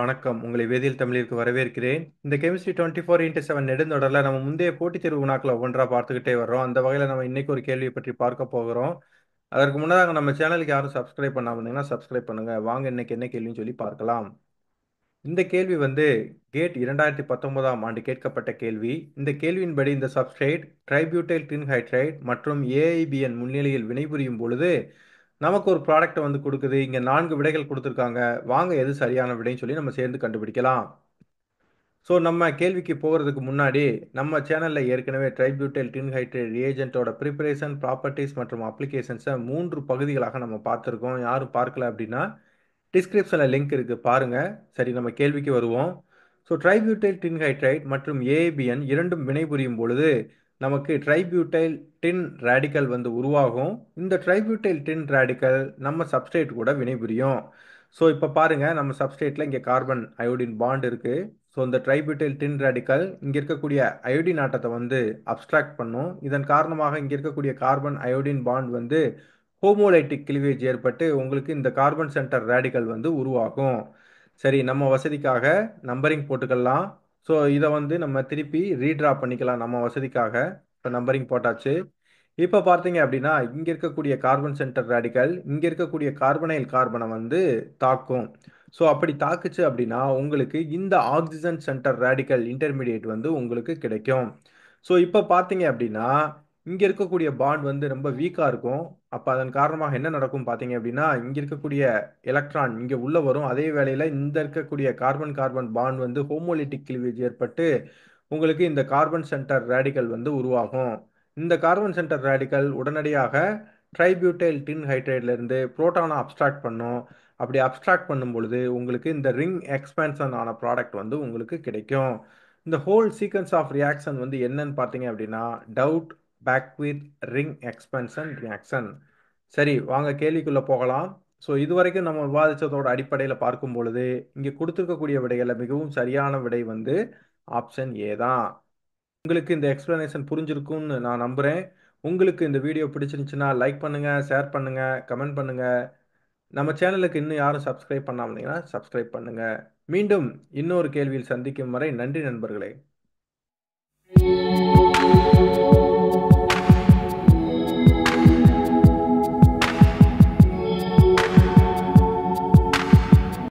வணக்கம். உங்களை வேதியியல் தமிழிற்கு வரவேற்கிறேன். இந்த கெமிஸ்ட்ரி 24x7 நெடுந்தொடர்ல நம்ம முந்தைய போட்டித் தேர்வு வினாக்களை ஒவ்வொன்றா பார்த்துக்கிட்டே வர்றோம். அந்த வகையில நம்ம இன்னைக்கு ஒரு கேள்வியை பற்றி பார்க்க போகிறோம். அதற்கு முன்னதாக நம்ம சேனலுக்கு யாரும் சப்ஸ்கிரைப் பண்ணாம இருந்தீங்கன்னா சப்ஸ்கிரைப் பண்ணுங்க. வாங்க இன்னைக்கு என்ன கேள்வின்னு சொல்லி பார்க்கலாம். இந்த கேள்வி கேட் 2019ஆம் ஆண்டு கேட்கப்பட்ட கேள்வி. இந்த கேள்வியின்படி இந்த சப்ஸ்ட்ரேட் ட்ரைபியூட்டைல் டின்ஹைட்ரைட் மற்றும் ஏஐபிஎன் முன்னிலையில் வினைபுரியும் பொழுது நமக்கு ஒரு ப்ராடக்ட் கொடுக்குது. இங்க 4 விடைகள் கொடுத்துருக்காங்க. வாங்க எது சரியான விடைன்னு சொல்லி நம்ம சேர்ந்து கண்டுபிடிக்கலாம். ஸோ நம்ம கேள்விக்கு போகிறதுக்கு முன்னாடி நம்ம சேனலில் ஏற்கனவே ட்ரைபியூட்டைல் டின்ஹைட்ரைட் ரியேஜென்ட்டோட ப்ரிப்பரேஷன் ப்ராப்பர்ட்டிஸ் மற்றும் அப்ளிகேஷன்ஸை 3 பகுதிகளாக நம்ம பார்த்துருக்கோம். யாரும் பார்க்கல அப்படின்னா டிஸ்கிரிப்ஷனில் லிங்க் இருக்குது பாருங்கள். சரி, நம்ம கேள்விக்கு வருவோம். ஸோ ட்ரைபியூட்டைல் டின்ஹைட்ரைட் மற்றும் ஏஏபிஎன் இரண்டும் வினைபுரியும் பொழுது நமக்கு ட்ரைபியூட்டைல் டின் ரேடிக்கல் உருவாகும். இந்த ட்ரைபியூட்டைல் டின் ரேடிக்கல் நம்ம சப்ஸ்ட்ரேட் கூட வினைபுரியும். ஸோ இப்போ பாருங்கள், நம்ம சப்ஸ்ட்ரேட்டில் இங்கே கார்பன் அயோடின் பாண்ட் இருக்குது. ஸோ இந்த ட்ரைபியூட்டைல் டின் ரேடிக்கல் இங்கே இருக்கக்கூடிய அயோடின் ஆட்டத்தை அப்ஸ்ட்ராக்ட் பண்ணும். இதன் காரணமாக இங்கே இருக்கக்கூடிய கார்பன் அயோடின் பாண்ட் ஹோமோலைட்டிக் கிளிவேஜ் ஏற்பட்டு உங்களுக்கு இந்த கார்பன் சென்டர் ரேடிக்கல் உருவாகும். சரி, நம்ம வசதிக்காக நம்பரிங் போட்டுக்கலாம். ஸோ இதை நம்ம திருப்பி ரீட்ரா பண்ணிக்கலாம் நம்ம வசதிக்காக. இப்போ நம்பரிங் போட்டாச்சு. இப்போ பார்த்தீங்க அப்படின்னா இங்கே இருக்கக்கூடிய கார்பன் சென்டர் ரேடிக்கல் இங்கே இருக்கக்கூடிய கார்பனைல் கார்பனை தாக்கும். ஸோ அப்படி தாக்குச்சு அப்படின்னா உங்களுக்கு இந்த ஆக்சிஜன் சென்டர் ரேடிக்கல் இன்டர்மீடியேட் உங்களுக்கு கிடைக்கும். ஸோ இப்போ பார்த்தீங்க அப்படின்னா இங்கே இருக்கக்கூடிய பாண்ட் ரொம்ப வீக்காக இருக்கும். அப்போ அதன் காரணமாக என்ன நடக்கும் பார்த்தீங்க அப்படின்னா இங்கே இருக்கக்கூடிய எலக்ட்ரான் இங்கே உள்ளே வரும். அதே வேளையில் இந்த இருக்கக்கூடிய கார்பன் கார்பன் பாண்ட் ஹோமோலிட்டிக் கிளிவேஜ் ஏற்பட்டு உங்களுக்கு இந்த கார்பன் சென்டர் ரேடிக்கல் உருவாகும். இந்த கார்பன் சென்டர் ரேடிக்கல் உடனடியாக ட்ரைபியூட்டைல் டின் ஹைட்ரைட்லேருந்து புரோட்டானை அப்ஸ்ட்ராக்ட் பண்ணும். அப்படி அப்ஸ்ட்ராக்ட் பண்ணும் பொழுது உங்களுக்கு இந்த ரிங் எக்ஸ்பேன்ஷன் ஆன ப்ராடக்ட் உங்களுக்கு கிடைக்கும். இந்த ஹோல் சீக்வன்ஸ் ஆஃப் ரியாக்ஷன் என்னன்னு பார்த்தீங்க அப்படின்னா டவுட் பேக்வித் ரிங் எக்ஸ்பென்ஷன் ரியாக்ஷன். சரி, வாங்க கேள்விக்குள்ள போகலாம். ஸோ இதுவரைக்கும் நம்ம விவாதித்ததோட அடிப்படையில் பார்க்கும் பொழுது இங்கே கொடுத்துருக்கக்கூடிய விடைகளில் மிகவும் சரியான விடை ஆப்ஷன் ஏ தான். உங்களுக்கு இந்த எக்ஸ்பிளனேஷன் புரிஞ்சிருக்கும்னு நான் நம்புகிறேன். உங்களுக்கு இந்த வீடியோ பிடிச்சிருந்துச்சுன்னா லைக் பண்ணுங்கள், ஷேர் பண்ணுங்கள், கமெண்ட் பண்ணுங்கள். நம்ம சேனலுக்கு இன்னும் யாரும் சப்ஸ்கிரைப் பண்ணாமீங்கன்னா சப்ஸ்கிரைப் பண்ணுங்கள். மீண்டும் இன்னொரு கேள்வியில் சந்திக்கும் வரை நன்றி நண்பர்களே.